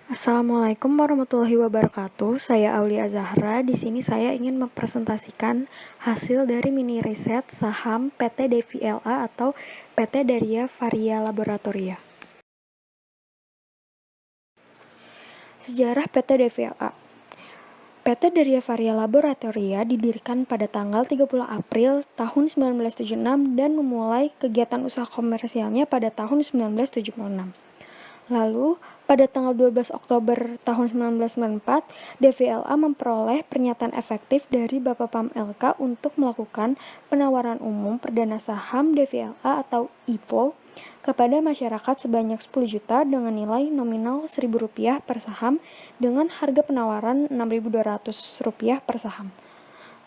Assalamualaikum warahmatullahi wabarakatuh. Saya Aulia Zahra. Di sini saya ingin mempresentasikan hasil dari mini riset saham PT DVLA atau PT Daria Varia Laboratoria. Sejarah PT DVLA. PT Daria Varia Laboratoria didirikan pada tanggal 30 April tahun 1976 dan memulai kegiatan usaha komersialnya pada tahun 1976. Lalu, pada tanggal 12 Oktober tahun 1994, DVLA memperoleh pernyataan efektif dari Bapak Pam LK untuk melakukan penawaran umum perdana saham DVLA atau IPO kepada masyarakat sebanyak 10 juta dengan nilai nominal Rp1.000 per saham dengan harga penawaran Rp6.200 per saham.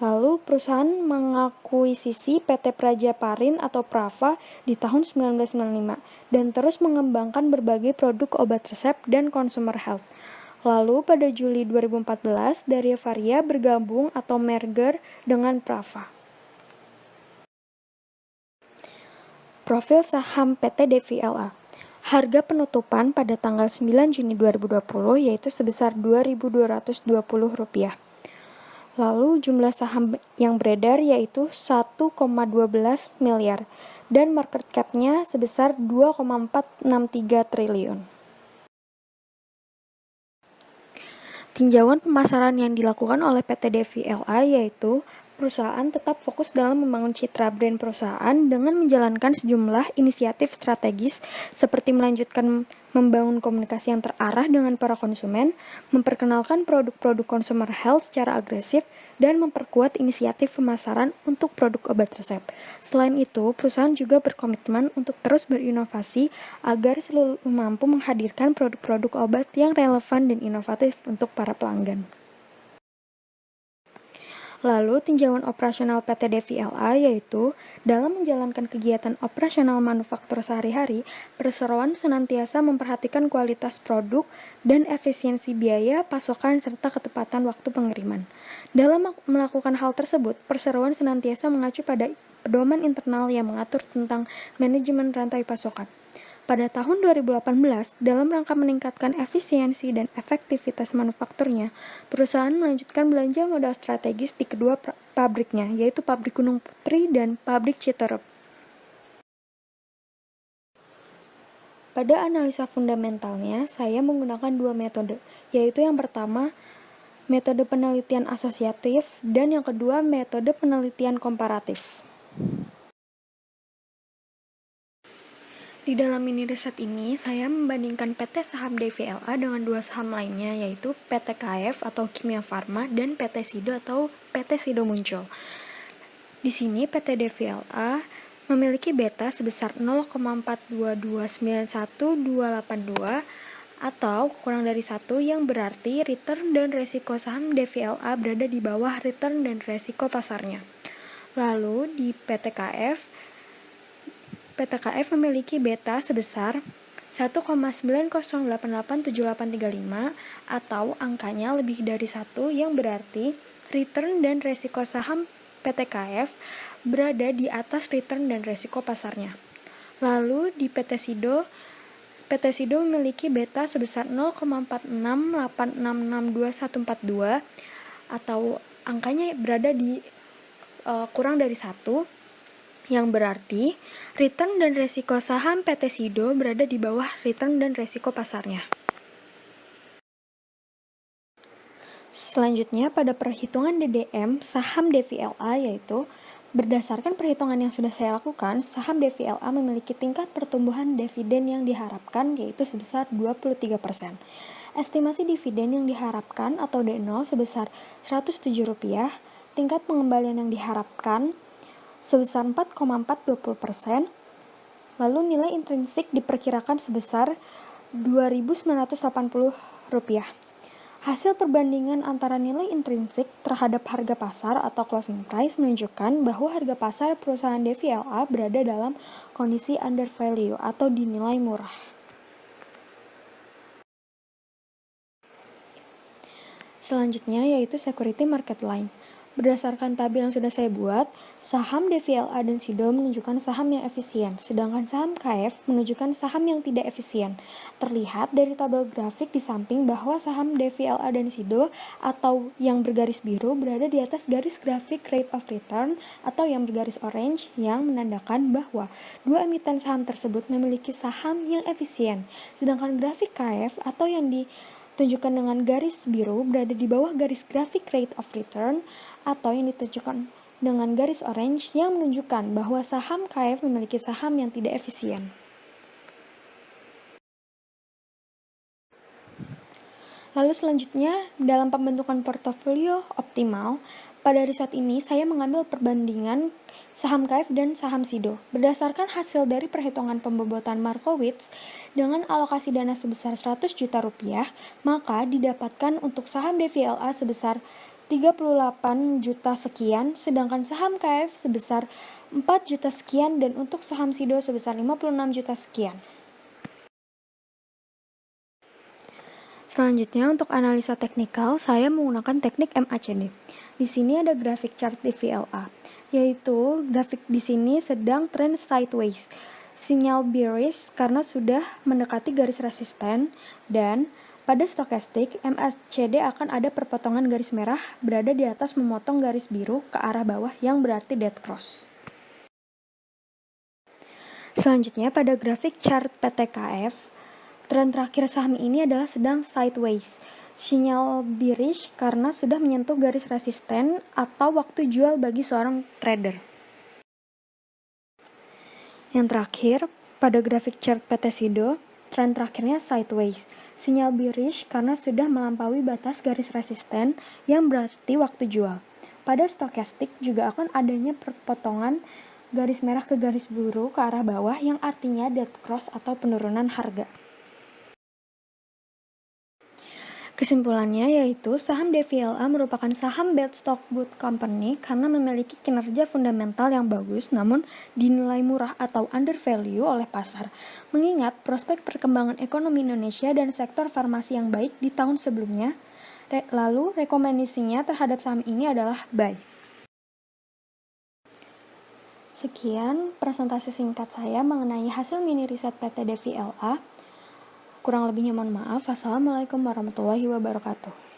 Lalu perusahaan mengakuisisi PT Praja Parin atau Prava di tahun 1995 dan terus mengembangkan berbagai produk obat resep dan consumer health. Lalu pada Juli 2014, Daria Varia bergabung atau merger dengan Prava. Profil saham PT DVLA. Harga penutupan pada tanggal 9 Juni 2020 yaitu sebesar Rp2.220. Lalu jumlah saham yang beredar yaitu 1,12 miliar dan market cap-nya sebesar 2,463 triliun. Tinjauan pemasaran yang dilakukan oleh PT DVLA yaitu perusahaan tetap fokus dalam membangun citra brand perusahaan dengan menjalankan sejumlah inisiatif strategis seperti melanjutkan membangun komunikasi yang terarah dengan para konsumen, memperkenalkan produk-produk consumer health secara agresif, dan memperkuat inisiatif pemasaran untuk produk obat resep. Selain itu, perusahaan juga berkomitmen untuk terus berinovasi agar selalu mampu menghadirkan produk-produk obat yang relevan dan inovatif untuk para pelanggan. Lalu, tinjauan operasional PT DVLA yaitu dalam menjalankan kegiatan operasional manufaktur sehari-hari, perseroan senantiasa memperhatikan kualitas produk dan efisiensi biaya, pasokan, serta ketepatan waktu pengiriman. Dalam melakukan hal tersebut, perseroan senantiasa mengacu pada pedoman internal yang mengatur tentang manajemen rantai pasokan. Pada tahun 2018, dalam rangka meningkatkan efisiensi dan efektivitas manufakturnya, perusahaan melanjutkan belanja modal strategis di kedua pabriknya, yaitu pabrik Gunung Putri dan pabrik Citerup. Pada analisa fundamentalnya, saya menggunakan dua metode, yaitu yang pertama, metode penelitian asosiatif, dan yang kedua, metode penelitian komparatif. Di dalam mini riset ini, saya membandingkan PT saham DVLA dengan dua saham lainnya, yaitu PT KF atau Kimia Farma dan PT Sido atau PT Sido Muncul. Di sini PT DVLA memiliki beta sebesar 0,42291282 atau kurang dari 1 yang berarti return dan resiko saham DVLA berada di bawah return dan resiko pasarnya. Lalu di PT KF memiliki beta sebesar 1,90887835 atau angkanya lebih dari 1 yang berarti return dan resiko saham PT KF berada di atas return dan resiko pasarnya. Lalu di PT Sido memiliki beta sebesar 0,4686624142 atau angkanya berada di kurang dari 1 yang berarti return dan resiko saham PT Sido berada di bawah return dan resiko pasarnya. Selanjutnya pada perhitungan DDM saham DVLA yaitu berdasarkan perhitungan yang sudah saya lakukan, saham DVLA memiliki tingkat pertumbuhan dividen yang diharapkan yaitu sebesar 23%. Estimasi dividen yang diharapkan atau D0 sebesar Rp107, tingkat pengembalian yang diharapkan sebesar 4,420%, lalu nilai intrinsik diperkirakan sebesar Rp2.980. Hasil perbandingan antara nilai intrinsik terhadap harga pasar atau closing price menunjukkan bahwa harga pasar perusahaan DVLA berada dalam kondisi undervalue atau dinilai murah. Selanjutnya yaitu security market line. Berdasarkan tabel yang sudah saya buat, saham DVLA dan SIDO menunjukkan saham yang efisien, sedangkan saham KF menunjukkan saham yang tidak efisien. Terlihat dari tabel grafik di samping bahwa saham DVLA dan SIDO atau yang bergaris biru berada di atas garis grafik rate of return atau yang bergaris orange yang menandakan bahwa dua emiten saham tersebut memiliki saham yang efisien, sedangkan grafik KF atau yang ditunjukkan dengan garis biru berada di bawah garis grafik rate of return atau yang ditunjukkan dengan garis orange yang menunjukkan bahwa saham KF memiliki saham yang tidak efisien. Lalu selanjutnya, dalam pembentukan portofolio optimal, pada riset ini saya mengambil perbandingan saham KF dan saham SIDO. Berdasarkan hasil dari perhitungan pembobotan Markowitz dengan alokasi dana sebesar 100 juta rupiah, maka didapatkan untuk saham DVLA sebesar 38 juta sekian, sedangkan saham KF sebesar 4 juta sekian dan untuk saham SIDO sebesar 56 juta sekian. Selanjutnya untuk analisa teknikal, saya menggunakan teknik MACD. Di sini ada grafik chart DVLA, yaitu grafik di sini sedang trend sideways. Sinyal bearish karena sudah mendekati garis resisten dan pada stokastik, MACD akan ada perpotongan garis merah berada di atas memotong garis biru ke arah bawah yang berarti dead cross. Selanjutnya pada grafik chart PTKF, tren terakhir saham ini adalah sedang sideways. Sinyal bearish karena sudah menyentuh garis resisten atau waktu jual bagi seorang trader. Yang terakhir, pada grafik chart PT SIDO, tren terakhirnya sideways. Sinyal bearish karena sudah melampaui batas garis resisten yang berarti waktu jual. Pada stokastik juga akan adanya perpotongan garis merah ke garis biru ke arah bawah yang artinya dead cross atau penurunan harga. Kesimpulannya yaitu saham DVLA merupakan saham bad stock good company karena memiliki kinerja fundamental yang bagus namun dinilai murah atau undervalue oleh pasar. Mengingat prospek perkembangan ekonomi Indonesia dan sektor farmasi yang baik di tahun sebelumnya, lalu rekomendasinya terhadap saham ini adalah buy. Sekian presentasi singkat saya mengenai hasil mini riset PT DVLA. Kurang lebihnya mohon maaf. Wassalamualaikum warahmatullahi wabarakatuh.